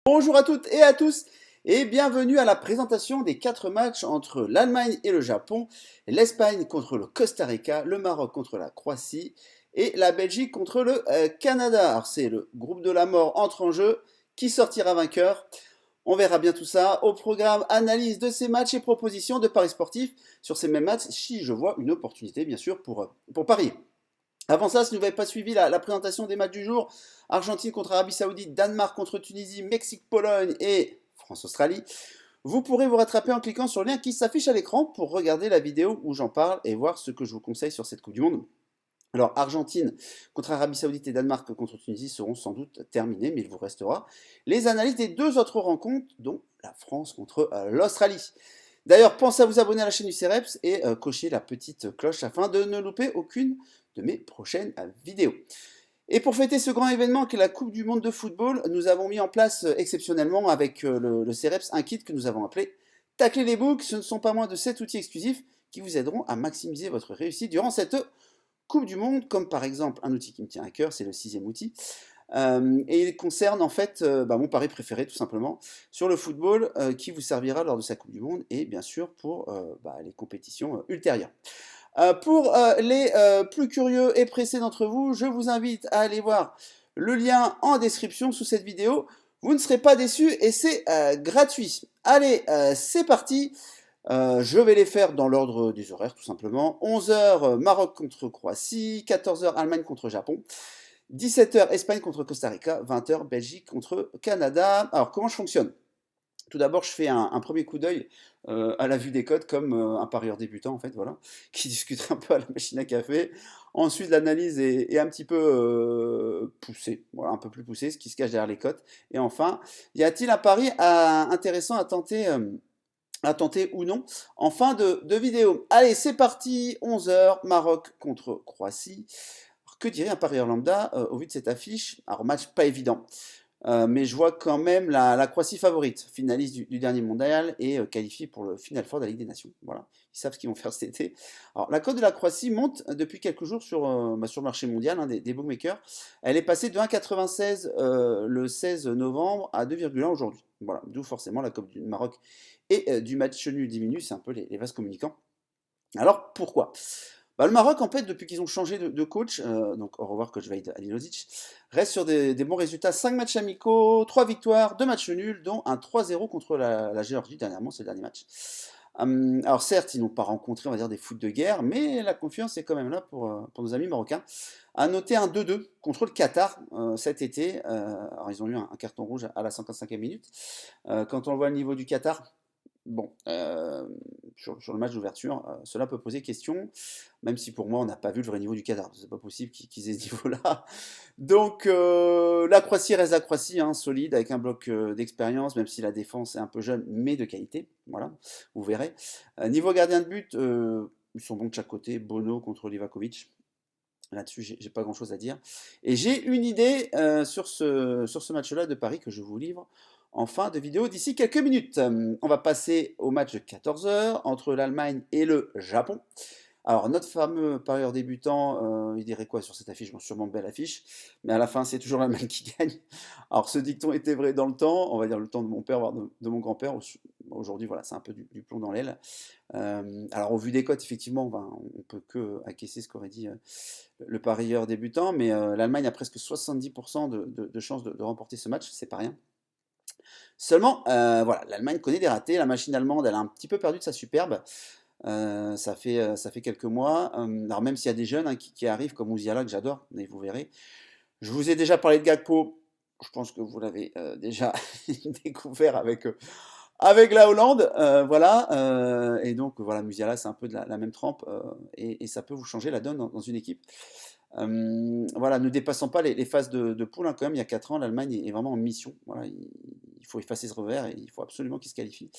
Bonjour à toutes et à tous et bienvenue à la présentation des 4 matchs entre l'Allemagne et le Japon, l'Espagne contre le Costa Rica, le Maroc contre la Croatie et la Belgique contre le Canada. Alors c'est le groupe de la mort entre en jeu, qui sortira vainqueur? On verra bien tout ça. Au programme, analyse de ces matchs et propositions de paris sportifs sur ces mêmes matchs si je vois une opportunité bien sûr pour parier. Avant ça, si vous n'avez pas suivi la présentation des matchs du jour, Argentine contre Arabie Saoudite, Danemark contre Tunisie, Mexique-Pologne et France-Australie, vous pourrez vous rattraper en cliquant sur le lien qui s'affiche à l'écran pour regarder la vidéo où j'en parle et voir ce que je vous conseille sur cette Coupe du Monde. Alors, Argentine contre Arabie Saoudite et Danemark contre Tunisie seront sans doute terminés, mais il vous restera les analyses des deux autres rencontres, dont la France contre l'Australie. D'ailleurs, pensez à vous abonner à la chaîne du CEREPS et cocher la petite cloche afin de ne louper aucune de mes prochaines vidéos. Et pour fêter ce grand événement qu'est la Coupe du Monde de football, nous avons mis en place exceptionnellement avec le CEREPS un kit que nous avons appelé Tacler les books. Ce ne sont pas moins de 7 outils exclusifs qui vous aideront à maximiser votre réussite durant cette Coupe du Monde, comme par exemple un outil qui me tient à cœur, c'est le 6e outil. Et il concerne en fait mon pari préféré tout simplement sur le football qui vous servira lors de sa Coupe du Monde et bien sûr pour les compétitions ultérieures. Pour les plus curieux et pressés d'entre vous, je vous invite à aller voir le lien en description sous cette vidéo. Vous ne serez pas déçus et c'est gratuit. Allez, c'est parti. Je vais les faire dans l'ordre des horaires tout simplement. 11h Maroc contre Croatie, 14h Allemagne contre Japon, 17h Espagne contre Costa Rica, 20h Belgique contre Canada. Alors comment je fonctionne? Tout d'abord, je fais un premier coup d'œil à la vue des codes, comme un parieur débutant, en fait, voilà, qui discuterait un peu à la machine à café. Ensuite, l'analyse est un petit peu poussée, voilà, un peu plus poussée, ce qui se cache derrière les cotes. Et enfin, y a-t-il un pari intéressant à tenter ou non en fin de vidéo? Allez, c'est parti, 11h, Maroc contre Croatie. Alors, que dirait un parieur lambda au vu de cette affiche? Alors, match pas évident. Mais je vois quand même la Croatie favorite, finaliste du dernier mondial et qualifiée pour le Final Four de la Ligue des Nations. Voilà, ils savent ce qu'ils vont faire cet été. Alors la cote de la Croatie monte depuis quelques jours sur le marché mondial des bookmakers. Elle est passée de 1,96 le 16 novembre à 2,1 aujourd'hui. Voilà, d'où forcément la cote du Maroc et du match nul diminue, c'est un peu les vases communicants. Alors pourquoi? Le Maroc, en fait, depuis qu'ils ont changé de coach, donc au revoir coach Vahid Alilozic, reste sur des bons résultats. 5 matchs amicaux, 3 victoires, 2 matchs nuls, dont un 3-0 contre la Géorgie dernièrement, c'est le dernier match. Alors certes, ils n'ont pas rencontré, on va dire, des foot de guerre, mais la confiance est quand même là pour nos amis marocains. À noter un 2-2 contre le Qatar cet été. Alors ils ont eu un carton rouge à la 55e minute. Quand on voit le niveau du Qatar, bon, sur le match d'ouverture, cela peut poser question, même si pour moi on n'a pas vu le vrai niveau du Qatar. C'est pas possible qu'ils aient ce niveau-là. Donc la Croatie reste la Croatie, hein, solide, avec un bloc d'expérience, même si la défense est un peu jeune, mais de qualité. Voilà, vous verrez. Niveau gardien de but, ils sont bons de chaque côté. Bono contre Livakovic. Là-dessus, j'ai pas grand-chose à dire. Et j'ai une idée sur ce match-là de Paris que je vous livre en fin de vidéo d'ici quelques minutes. On va passer au match de 14h entre l'Allemagne et le Japon. Alors, notre fameux parieur débutant, il dirait quoi sur cette affiche? Bon, sûrement belle affiche, mais à la fin, c'est toujours l'Allemagne qui gagne. Alors, ce dicton était vrai dans le temps, on va dire le temps de mon père, voire de mon grand-père. Aujourd'hui, voilà, c'est un peu du plomb dans l'aile. Alors, au vu des cotes, effectivement, on peut que acquiescer ce qu'aurait dit le parieur débutant, mais l'Allemagne a presque 70% de chances de remporter ce match, c'est pas rien. Seulement, voilà, l'Allemagne connaît des ratés, la machine allemande, elle a un petit peu perdu de sa superbe. Ça fait quelques mois. Alors même s'il y a des jeunes qui arrivent comme Musiala que j'adore, mais vous verrez. Je vous ai déjà parlé de Gakpo. Je pense que vous l'avez déjà découvert avec la Hollande, voilà. Et donc voilà, Musiala, c'est un peu de la même trempe et ça peut vous changer la donne dans une équipe. Voilà, ne dépassons pas les phases de poule, hein, quand même. Il y a 4 ans, l'Allemagne est vraiment en mission. Voilà, il faut effacer ce revers et il faut absolument qu'ils se qualifient.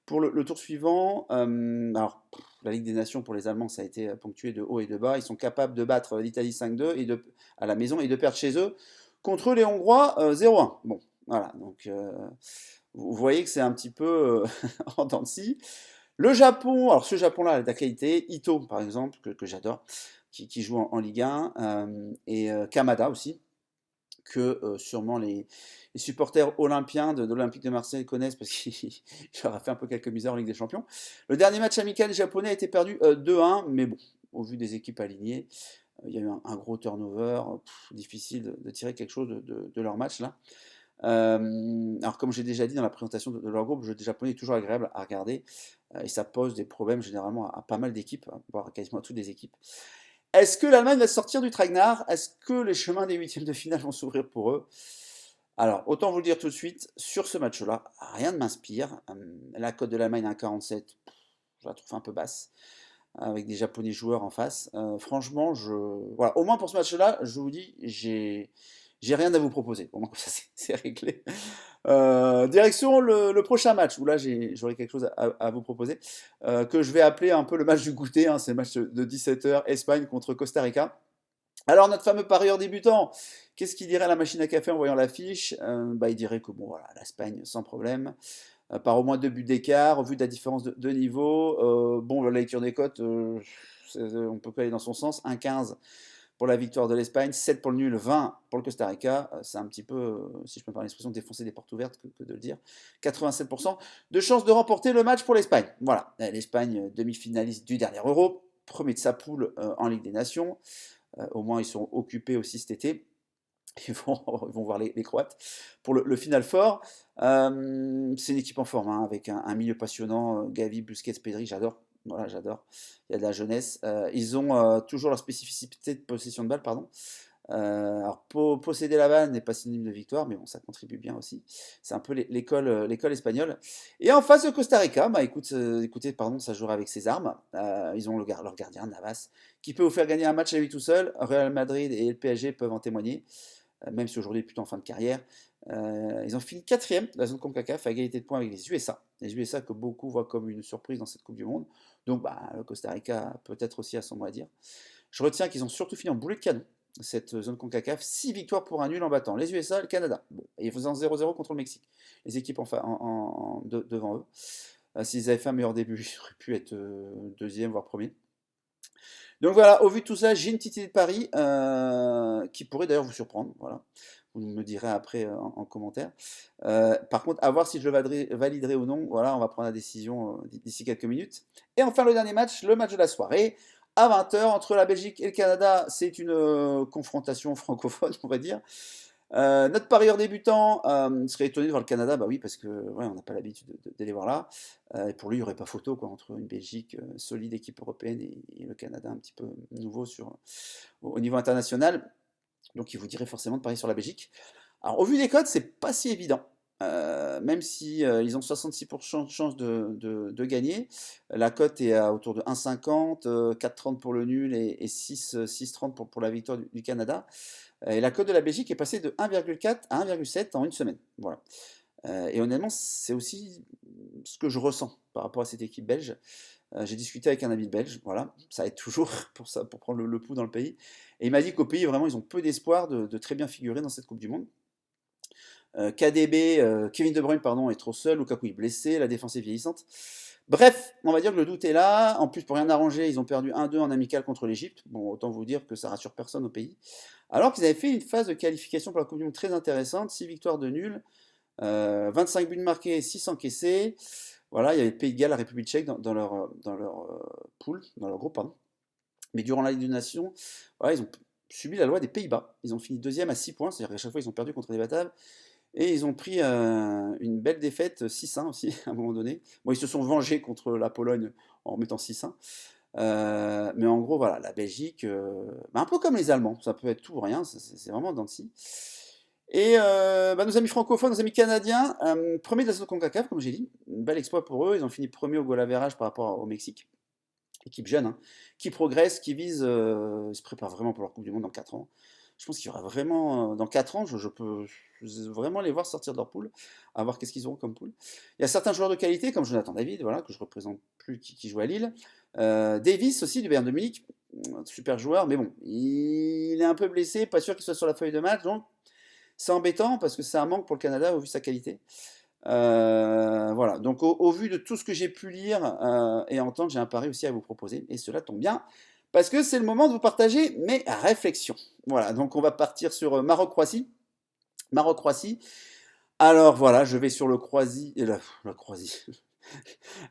Pour le tour suivant, alors la Ligue des Nations pour les Allemands, ça a été ponctué de haut et de bas. Ils sont capables de battre l'Italie 5-2 à la maison et de perdre chez eux contre les Hongrois 0-1. Bon, voilà, donc vous voyez que c'est un petit peu en dents de scie. Le Japon, alors ce Japon-là a de la qualité. Ito, par exemple, que j'adore, qui joue en Ligue 1, et Kamada aussi, que sûrement les supporters olympiens de l'Olympique de Marseille connaissent parce qu'il leur a fait un peu quelques misères en Ligue des Champions. Le dernier match amical japonais a été perdu 2-1, mais bon, au vu des équipes alignées, il y a eu un gros turnover, difficile de tirer quelque chose de leur match là. Alors comme j'ai déjà dit dans la présentation de leur groupe, le jeu des Japonais est toujours agréable à regarder et ça pose des problèmes généralement à pas mal d'équipes, voire quasiment à toutes les équipes. Est-ce que l'Allemagne va sortir du traquenard? Est-ce que les chemins des huitièmes de finale vont s'ouvrir pour eux? Alors, autant vous le dire tout de suite, sur ce match-là, rien ne m'inspire. La cote de l'Allemagne à 1,47, je la trouve un peu basse, avec des Japonais joueurs en face. Franchement, voilà, au moins pour ce match-là, je vous dis, j'ai rien à vous proposer. Au moins, comme ça, c'est réglé. Direction le prochain match, où là, j'aurai quelque chose à vous proposer, que je vais appeler un peu le match du goûter. Hein, c'est le match de 17h, Espagne contre Costa Rica. Alors, notre fameux parieur débutant, qu'est-ce qu'il dirait à la machine à café en voyant l'affiche? Il dirait que bon, voilà, l'Espagne, sans problème, par au moins 2 buts d'écart, au vu de la différence de niveau. Bon, la lecture des cotes, on peut pas aller dans son sens. 1,15 pour la victoire de l'Espagne, 7 pour le nul, 20 pour le Costa Rica. C'est un petit peu, si je peux me permettre l'expression, défoncer des portes ouvertes que de le dire. 87% de chances de remporter le match pour l'Espagne. Voilà, l'Espagne, demi-finaliste du dernier Euro, premier de sa poule en Ligue des Nations. Au moins, ils sont occupés aussi cet été. Ils vont voir les Croates pour le Final Four. C'est une équipe en forme, hein, avec un milieu passionnant. Gavi, Busquets, Pedri, j'adore. Voilà, j'adore. Il y a de la jeunesse. Ils ont toujours leur spécificité de possession de balle, pardon. Alors, posséder la balle n'est pas synonyme de victoire, mais bon, ça contribue bien aussi. C'est un peu l'école espagnole. Et en face de Costa Rica, écoutez, pardon, ça jouera avec ses armes. Ils ont leur gardien, Navas, qui peut vous faire gagner un match à lui tout seul. Real Madrid et le PSG peuvent en témoigner, même si aujourd'hui il est plutôt en fin de carrière. Ils ont fini 4e de la zone CONCACAF à égalité de points avec les USA. Les USA que beaucoup voient comme une surprise dans cette Coupe du Monde. Donc, le Costa Rica peut-être aussi à son mot à dire. Je retiens qu'ils ont surtout fini en boulet de canon cette zone CONCACAF, 6 victoires pour un nul en battant les USA et le Canada. Bon, et ils faisaient 0-0 contre le Mexique. Les équipes devant eux. S'ils avaient fait un meilleur début, ils auraient pu être deuxième, voire premier. Donc voilà, au vu de tout ça, j'ai une petite idée de pari qui pourrait d'ailleurs vous surprendre. Voilà. Vous me direz après en commentaire. Par contre, à voir si je le validerai ou non. Voilà, on va prendre la décision d'ici quelques minutes. Et enfin, le dernier match, le match de la soirée. À 20h, entre la Belgique et le Canada, c'est une confrontation francophone, on va dire. Notre parieur débutant serait étonné de voir le Canada, bah oui, parce que ouais, on n'a pas l'habitude d'aller voir là. Et pour lui, il n'y aurait pas photo quoi, entre une Belgique solide équipe européenne et le Canada un petit peu nouveau au niveau international. Donc il vous dirait forcément de parier sur la Belgique. Alors au vu des codes, c'est pas si évident. Même si ils ont 66% de chance de gagner, la cote est autour de 1,50, 4,30 pour le nul et 6,30 pour la victoire du Canada. Et la cote de la Belgique est passée de 1,4 à 1,7 en une semaine. Voilà. Et honnêtement, c'est aussi ce que je ressens par rapport à cette équipe belge. J'ai discuté avec un ami belge, voilà, ça aide toujours pour prendre le pouls dans le pays. Et il m'a dit qu'au pays, vraiment, ils ont peu d'espoir de très bien figurer dans cette Coupe du Monde. KDB, Kevin De Bruyne, pardon, est trop seul, Lukaku est blessé, la défense est vieillissante. Bref, on va dire que le doute est là. En plus, pour rien arranger, ils ont perdu 1-2 en amical contre l'Égypte. Bon, autant vous dire que ça rassure personne au pays. Alors qu'ils avaient fait une phase de qualification pour la Coupe du Monde très intéressante, 6 victoires de nul, 25 buts marqués, 6 encaissés. Voilà, il y avait le Pays de Galles, la République tchèque dans leur pool, dans leur groupe, pardon. Mais durant la Ligue des Nations, voilà, ils ont subi la loi des Pays-Bas. Ils ont fini deuxième à 6 points, c'est-à-dire qu'à chaque fois ils ont perdu contre des Bataves. Et ils ont pris une belle défaite, 6-1 aussi, à un moment donné. Bon, ils se sont vengés contre la Pologne en mettant 6-1. Mais en gros, voilà, la Belgique, un peu comme les Allemands, ça peut être tout ou rien, c'est vraiment dans le scie. Et nos amis francophones, nos amis canadiens, premier de la zone CONCACAF, comme j'ai dit, un bel exploit pour eux, ils ont fini premier au goal average par rapport au Mexique. Équipe jeune, hein, qui progresse, qui vise, ils se préparent vraiment pour leur Coupe du Monde dans 4 ans. Je pense qu'il y aura vraiment, dans 4 ans, je peux vraiment les voir sortir de leur poule, à voir qu'est-ce qu'ils auront comme poule. Il y a certains joueurs de qualité, comme Jonathan David, voilà, que je représente plus, qui joue à Lille. Davis aussi, du Bayern de Munich, super joueur, mais bon, il est un peu blessé, pas sûr qu'il soit sur la feuille de match, donc c'est embêtant parce que c'est un manque pour le Canada au vu de sa qualité. Voilà, donc au vu de tout ce que j'ai pu lire et entendre, j'ai un pari aussi à vous proposer, et cela tombe bien, parce que c'est le moment de vous partager mes réflexions. Voilà, donc on va partir sur Maroc-Croatie. Maroc-Croatie. Alors voilà, je vais sur le Croatie, la Croatie,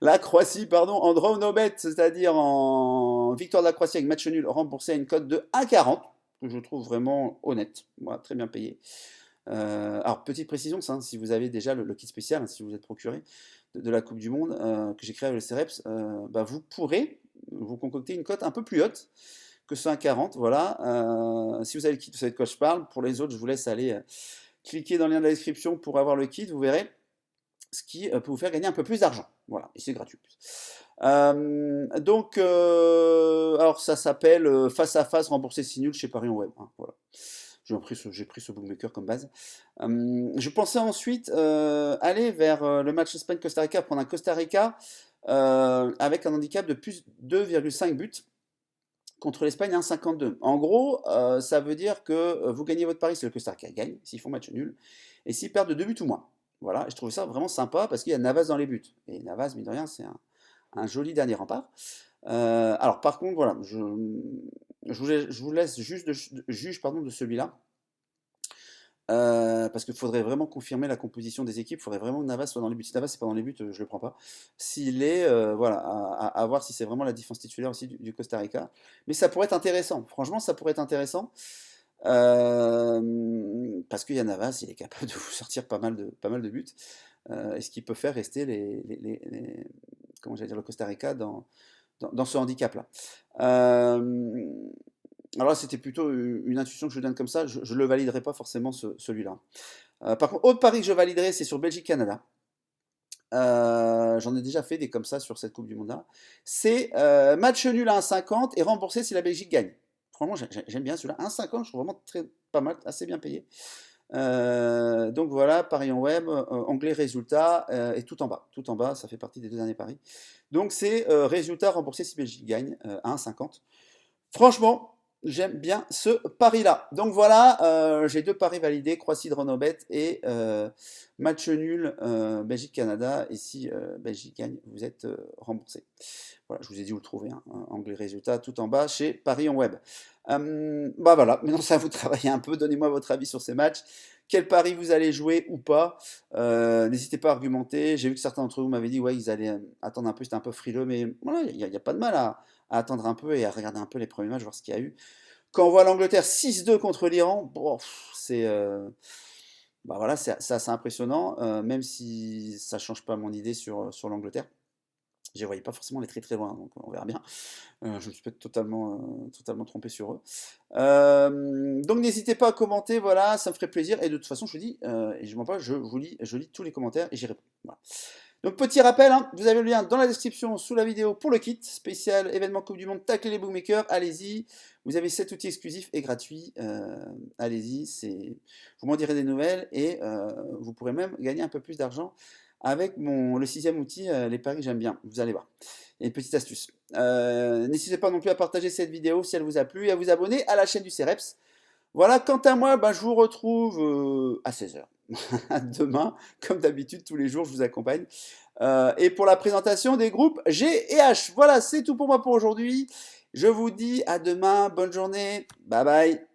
la Croatie, pardon, en draw no bet, c'est-à-dire en victoire de la Croatie avec match nul remboursé à une cote de 1,40, que je trouve vraiment honnête, voilà, très bien payé. Alors petite précision, ça, hein, si vous avez déjà le kit spécial, hein, si vous êtes procuré de la Coupe du Monde que j'ai créé avec le CEREPS, bah, vous pourrez vous concocter une cote un peu plus haute que ce 1,40, voilà. Si vous avez le kit, vous savez de quoi je parle. Pour les autres, je vous laisse aller cliquer dans le lien de la description pour avoir le kit, vous verrez ce qui peut vous faire gagner un peu plus d'argent. Voilà, et c'est gratuit. Alors ça s'appelle face à face remboursé si nul chez Paris en web. Hein, voilà. J'ai pris ce bookmaker comme base. Je pensais ensuite aller vers le match Espagne-Costa Rica, prendre un Costa Rica avec un handicap de plus 2,5 buts contre l'Espagne 1,52. En gros, ça veut dire que vous gagnez votre pari si le Costa Rica gagne, s'ils font match nul, et s'ils perdent de 2 buts ou moins. Voilà, je trouve ça vraiment sympa parce qu'il y a Navas dans les buts. Et Navas, mine de rien, c'est un joli dernier rempart. Alors par contre, voilà, je vous laisse juste juge pardon, de celui-là. Parce qu'il faudrait vraiment confirmer la composition des équipes, il faudrait vraiment que Navas soit dans les buts. Si Navas n'est pas dans les buts, je ne le prends pas. S'il est, voilà, à voir si c'est vraiment la défense titulaire aussi du Costa Rica. Mais ça pourrait être intéressant, franchement, ça pourrait être intéressant. Parce qu'il y a Navas, il est capable de vous sortir pas mal de buts. Et ce qui peut faire rester comment j'allais dire, le Costa Rica dans ce handicap-là. Alors là, c'était plutôt une intuition que je donne comme ça. Je ne le validerai pas forcément celui-là. Par contre, autre pari que je validerai, c'est sur Belgique-Canada. J'en ai déjà fait des comme ça sur cette Coupe du Monde-là. C'est match nul à 1,50 et remboursé si la Belgique gagne. Franchement, j'aime bien celui-là. 1,50, je trouve vraiment pas mal, assez bien payé. Donc voilà, pari en web, onglet résultat, et tout en bas, ça fait partie des deux derniers paris. Donc c'est résultat remboursé si Belgique gagne à 1,50. Franchement, j'aime bien ce pari-là. Donc voilà, j'ai deux paris validés, Croatie de Renobet et match nul Belgique-Canada. Et si Belgique gagne, vous êtes remboursé. Voilà, je vous ai dit où le trouver, hein, anglais résultat, tout en bas chez Paris en web. Bah voilà, maintenant ça vous travailler un peu, donnez-moi votre avis sur ces matchs. Quel pari vous allez jouer ou pas? N'hésitez pas à argumenter. J'ai vu que certains d'entre vous m'avaient dit ouais, ils allaient attendre un peu, c'était un peu frileux, mais voilà, il n'y a pas de mal à attendre un peu et à regarder un peu les premiers matchs, voir ce qu'il y a eu. Quand on voit l'Angleterre 6-2 contre l'Iran, bon, c'est bah voilà, c'est assez impressionnant, même si ça ne change pas mon idée sur l'Angleterre. Je ne voyais pas forcément les très loin, donc on verra bien. Je me suis peut-être totalement trompé sur eux. Donc n'hésitez pas à commenter, voilà, ça me ferait plaisir. Et de toute façon, je vous dis, et je mens pas, je lis tous les commentaires et j'y réponds. Voilà. Donc petit rappel, hein, vous avez le lien dans la description sous la vidéo pour le kit spécial événement Coupe du Monde, tacler les bookmakers, allez-y. Vous avez 7 outils exclusifs et gratuits, allez-y, vous m'en direz des nouvelles et vous pourrez même gagner un peu plus d'argent avec le 6e outil, les paris que j'aime bien, vous allez voir. Et une petite astuce. N'hésitez pas non plus à partager cette vidéo si elle vous a plu et à vous abonner à la chaîne du CEREPS. Voilà, quant à moi, je vous retrouve à 16h. Demain, comme d'habitude, tous les jours, je vous accompagne. Et pour la présentation des groupes G et H. Voilà, c'est tout pour moi pour aujourd'hui. Je vous dis à demain, bonne journée, bye bye.